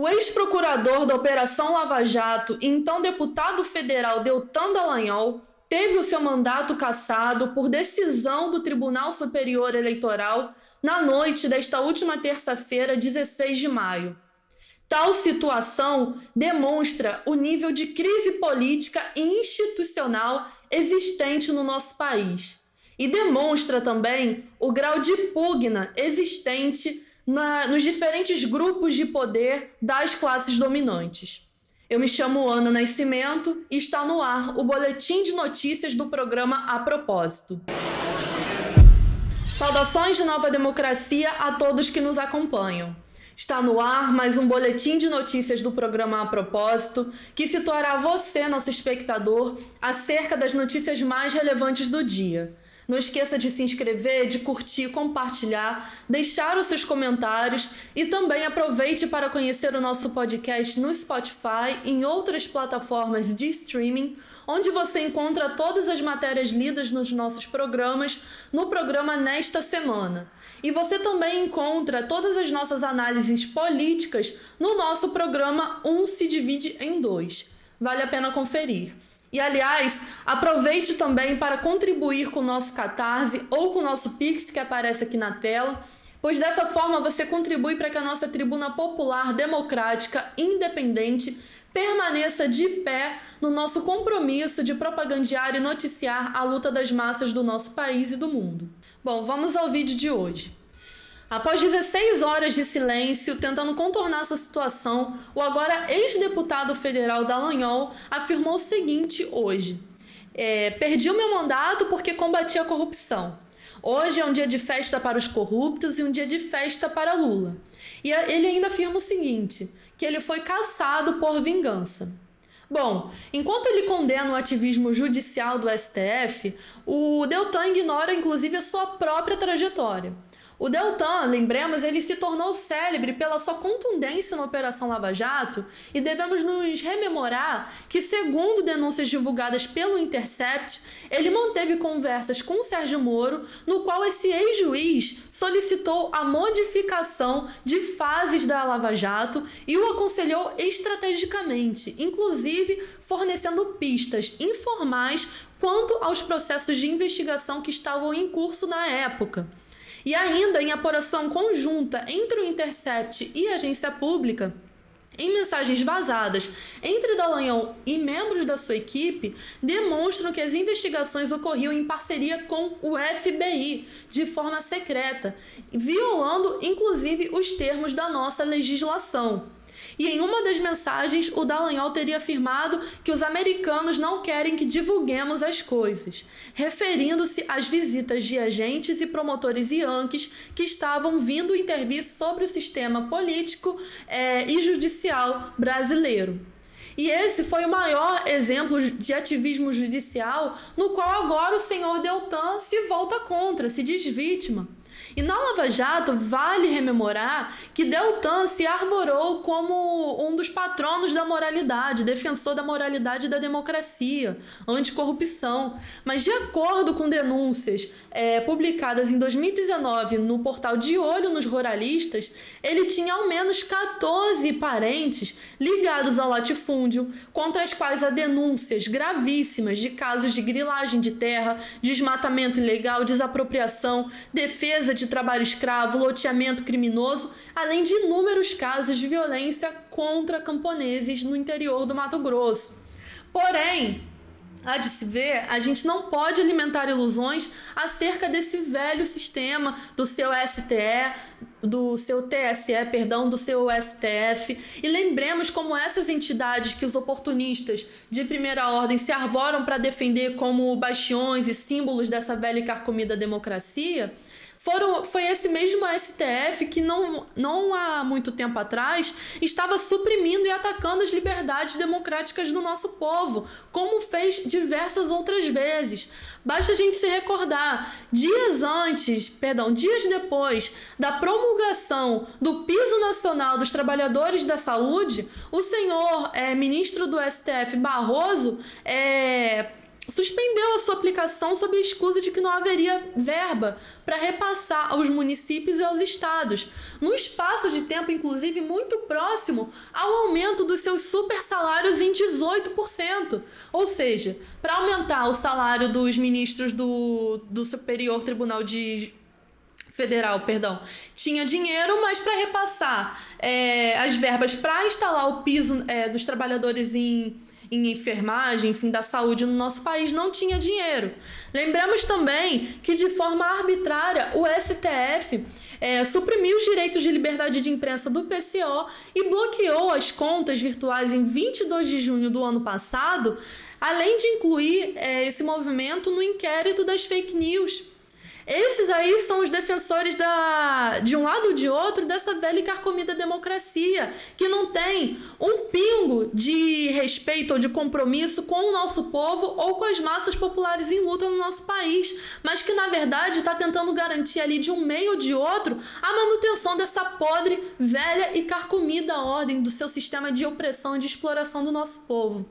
O ex-procurador da Operação Lava Jato e então deputado federal Deltan Dallagnol teve o seu mandato cassado por decisão do Tribunal Superior Eleitoral na noite desta última terça-feira, 16 de maio. Tal situação demonstra o nível de crise política e institucional existente no nosso país e demonstra também o grau de pugna existente nos diferentes grupos de poder das classes dominantes. Eu me chamo Ana Nascimento e está no ar o boletim de notícias do programa A Propósito. Saudações de Nova Democracia a todos que nos acompanham. Está no ar mais um boletim de notícias do programa A Propósito, que situará você, nosso espectador, acerca das notícias mais relevantes do dia. Não esqueça de se inscrever, de curtir, compartilhar, deixar os seus comentários e também aproveite para conhecer o nosso podcast no Spotify e em outras plataformas de streaming, onde você encontra todas as matérias lidas nos nossos programas no programa Nesta Semana. E você também encontra todas as nossas análises políticas no nosso programa Um se Divide em Dois. Vale a pena conferir. E, aliás, aproveite também para contribuir com o nosso Catarse ou com o nosso Pix, que aparece aqui na tela, pois dessa forma você contribui para que a nossa tribuna popular, democrática, independente, permaneça de pé no nosso compromisso de propagandear e noticiar a luta das massas do nosso país e do mundo. Bom, vamos ao vídeo de hoje. Após 16 horas de silêncio tentando contornar essa situação, o agora ex-deputado federal Dallagnol afirmou o seguinte hoje: perdi o meu mandato porque combati a corrupção. Hoje é um dia de festa para os corruptos e um dia de festa para Lula. E ele ainda afirma o seguinte, que ele foi cassado por vingança. Bom, enquanto ele condena o ativismo judicial do STF, o Deltan ignora inclusive a sua própria trajetória. O Deltan, lembremos, ele se tornou célebre pela sua contundência na Operação Lava Jato e devemos nos rememorar que, segundo denúncias divulgadas pelo Intercept, ele manteve conversas com o Sérgio Moro, no qual esse ex-juiz solicitou a modificação de fases da Lava Jato e o aconselhou estrategicamente, inclusive fornecendo pistas informais quanto aos processos de investigação que estavam em curso na época. E ainda em apuração conjunta entre o Intercept e a agência pública, em mensagens vazadas entre Dallagnol e membros da sua equipe, demonstram que as investigações ocorriam em parceria com o FBI, de forma secreta, violando inclusive os termos da nossa legislação. E em uma das mensagens, o Dallagnol teria afirmado que os americanos não querem que divulguemos as coisas, referindo-se às visitas de agentes e promotores yankees que estavam vindo intervir sobre o sistema político e judicial brasileiro. E esse foi o maior exemplo de ativismo judicial no qual agora o senhor Deltan se volta contra, se diz vítima. E na Lava Jato, vale rememorar que Deltan se arvorou como um dos patronos da moralidade, defensor da moralidade e da democracia, anticorrupção. Mas de acordo com denúncias publicadas em 2019 no portal De Olho nos Ruralistas, ele tinha ao menos 14 parentes ligados ao latifúndio, contra as quais há denúncias gravíssimas de casos de grilagem de terra, desmatamento ilegal, desapropriação, defesa de trabalho escravo, loteamento criminoso, além de inúmeros casos de violência contra camponeses no interior do Mato Grosso. Porém, há de se ver, a gente não pode alimentar ilusões acerca desse velho sistema do seu do seu STF, e lembremos como essas entidades que os oportunistas de primeira ordem se arvoram para defender como bastiões e símbolos dessa velha e carcomida democracia, foi esse mesmo STF que não há muito tempo atrás estava suprimindo e atacando as liberdades democráticas do nosso povo, como fez diversas outras vezes. Basta a gente se recordar, dias depois da promulgação do Piso Nacional dos Trabalhadores da Saúde, o senhor ministro do STF, Barroso, suspendeu a sua aplicação sob a excusa de que não haveria verba para repassar aos municípios e aos estados, num espaço de tempo, inclusive, muito próximo ao aumento dos seus super salários em 18%. Ou seja, para aumentar o salário dos ministros do Superior Tribunal Federal, tinha dinheiro, mas para repassar as verbas para instalar o piso dos trabalhadores em enfermagem, enfim, da saúde no nosso país, não tinha dinheiro. Lembramos também que, de forma arbitrária, o STF suprimiu os direitos de liberdade de imprensa do PCO e bloqueou as contas virtuais em 22 de junho do ano passado, além de incluir esse movimento no inquérito das fake news. Esses aí são os defensores de um lado ou de outro dessa velha e carcomida democracia, que não tem um pingo de respeito ou de compromisso com o nosso povo ou com as massas populares em luta no nosso país, mas que na verdade está tentando garantir ali de um meio ou de outro a manutenção dessa podre, velha e carcomida ordem do seu sistema de opressão e de exploração do nosso povo.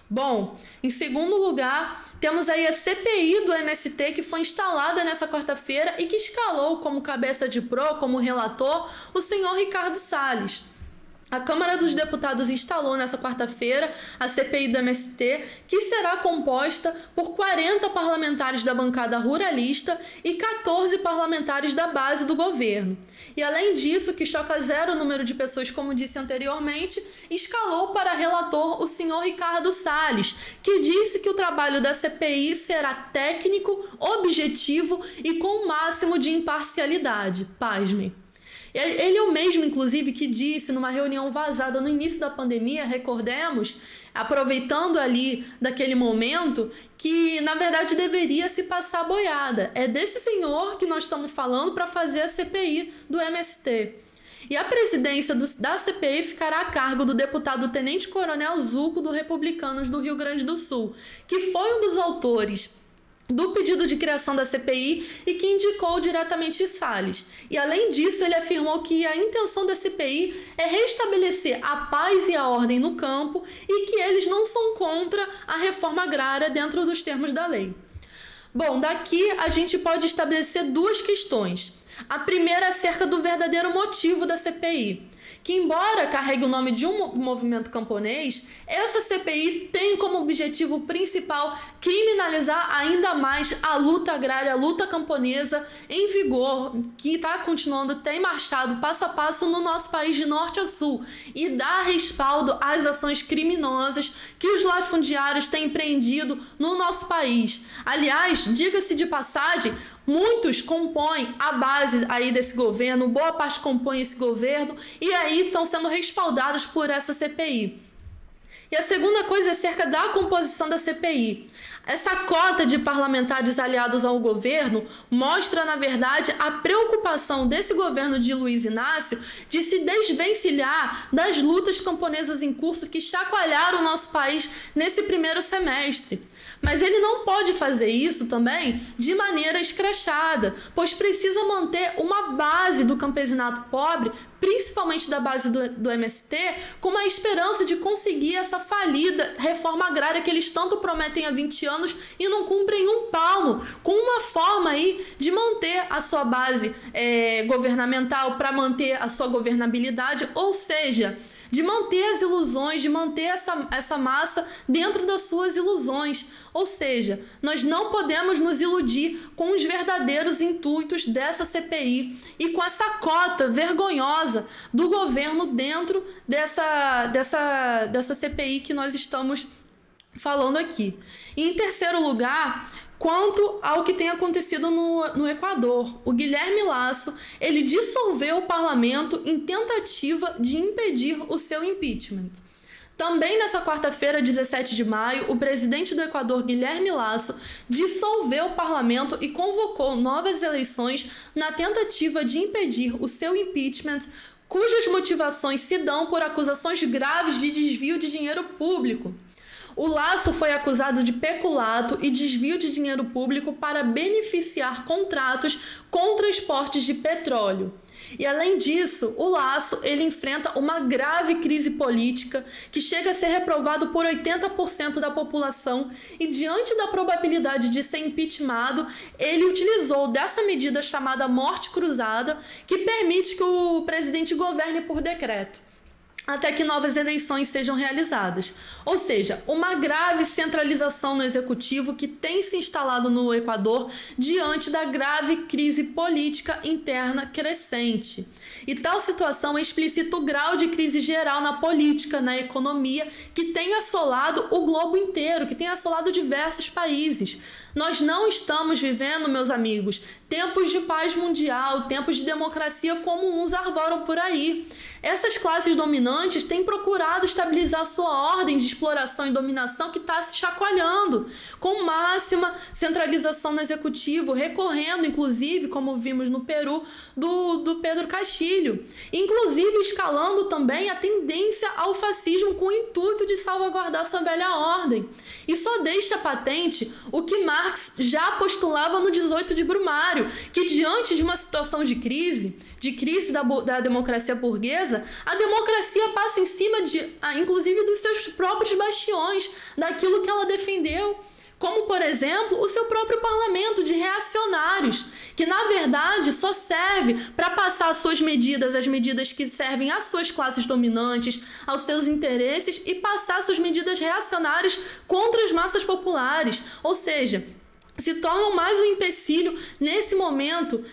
Bom, em segundo lugar, temos aí a CPI do MST, que foi instalada nessa quarta-feira e que escalou como cabeça de pro, como relator, o senhor Ricardo Salles. A Câmara dos Deputados instalou nessa quarta-feira a CPI do MST, que será composta por 40 parlamentares da bancada ruralista e 14 parlamentares da base do governo. E além disso, que choca zero o número de pessoas, como disse anteriormente, escalou para relator o senhor Ricardo Salles, que disse que o trabalho da CPI será técnico, objetivo e com o máximo de imparcialidade. Pasmem. Ele é o mesmo, inclusive, que disse numa reunião vazada no início da pandemia, recordemos, aproveitando ali daquele momento, que na verdade deveria se passar a boiada. É desse senhor que nós estamos falando para fazer a CPI do MST. E a presidência da CPI ficará a cargo do deputado Tenente Coronel Zuco, do Republicanos do Rio Grande do Sul, que foi um dos autores do pedido de criação da CPI e que indicou diretamente Salles. E além disso, ele afirmou que a intenção da CPI é restabelecer a paz e a ordem no campo e que eles não são contra a reforma agrária dentro dos termos da lei. Bom, daqui a gente pode estabelecer duas questões. A primeira é acerca do verdadeiro motivo da CPI, que embora carregue o nome de um movimento camponês, essa CPI tem como objetivo principal criminalizar ainda mais a luta agrária, a luta camponesa em vigor, que está continuando, tem marchado passo a passo no nosso país de norte a sul, e dar respaldo às ações criminosas que os latifundiários têm empreendido no nosso país. Aliás, diga-se de passagem, muitos compõem a base aí desse governo, boa parte compõe esse governo e aí estão sendo respaldados por essa CPI. E a segunda coisa é acerca da composição da CPI. Essa cota de parlamentares aliados ao governo mostra, na verdade, a preocupação desse governo de Luiz Inácio de se desvencilhar das lutas camponesas em curso que chacoalharam o nosso país nesse primeiro semestre. Mas ele não pode fazer isso também de maneira escrachada, pois precisa manter uma base do campesinato pobre, principalmente da base do MST, com a esperança de conseguir essa falida reforma agrária que eles tanto prometem há 20 anos e não cumprem um palmo, com uma forma aí de manter a sua base governamental, para manter a sua governabilidade, ou seja, de manter as ilusões, de manter essa massa dentro das suas ilusões. Ou seja, nós não podemos nos iludir com os verdadeiros intuitos dessa CPI e com essa cota vergonhosa do governo dentro dessa CPI que nós estamos falando aqui. E em terceiro lugar, quanto ao que tem acontecido no Equador, o Guilherme Lasso, ele dissolveu o parlamento em tentativa de impedir o seu impeachment. Também nessa quarta-feira, 17 de maio, o presidente do Equador, Guilherme Lasso, dissolveu o parlamento e convocou novas eleições na tentativa de impedir o seu impeachment, cujas motivações se dão por acusações graves de desvio de dinheiro público. O Lasso foi acusado de peculato e desvio de dinheiro público para beneficiar contratos com transportes de petróleo. E além disso, o Lasso ele enfrenta uma grave crise política que chega a ser reprovado por 80% da população e diante da probabilidade de ser impeachmentado, ele utilizou dessa medida chamada morte cruzada, que permite que o presidente governe por decreto até que novas eleições sejam realizadas. Ou seja, uma grave centralização no executivo que tem se instalado no Equador diante da grave crise política interna crescente. E tal situação explicita o grau de crise geral na política, na economia, que tem assolado o globo inteiro, que tem assolado diversos países. Nós não estamos vivendo, meus amigos, tempos de paz mundial, tempos de democracia como uns arvoram por aí. Essas classes dominantes têm procurado estabilizar sua ordem de exploração e dominação que está se chacoalhando, com máxima centralização no executivo, recorrendo, inclusive, como vimos no Peru, do Pedro Castilho. Inclusive escalando também a tendência ao fascismo com o intuito de salvaguardar sua velha ordem. E só deixa patente o que Marx já postulava no 18 de Brumário, que diante de uma situação de crise da democracia burguesa, a democracia passa em cima inclusive dos seus próprios bastiões, daquilo que ela defendeu, como, por exemplo, o seu próprio parlamento de reacionários, que, na verdade, só serve para passar as medidas que servem às suas classes dominantes, aos seus interesses, e passar suas medidas reacionárias contra as massas populares, ou seja, se tornam mais um empecilho nesse momento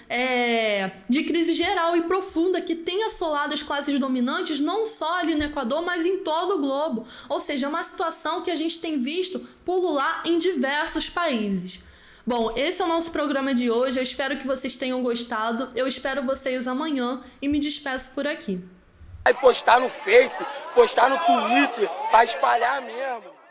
de crise geral e profunda que tem assolado as classes dominantes não só ali no Equador, mas em todo o globo. Ou seja, é uma situação que a gente tem visto pulular em diversos países. Bom, esse é o nosso programa de hoje. Eu espero que vocês tenham gostado. Eu espero vocês amanhã e me despeço por aqui. Vai postar no Face, postar no Twitter, para espalhar mesmo.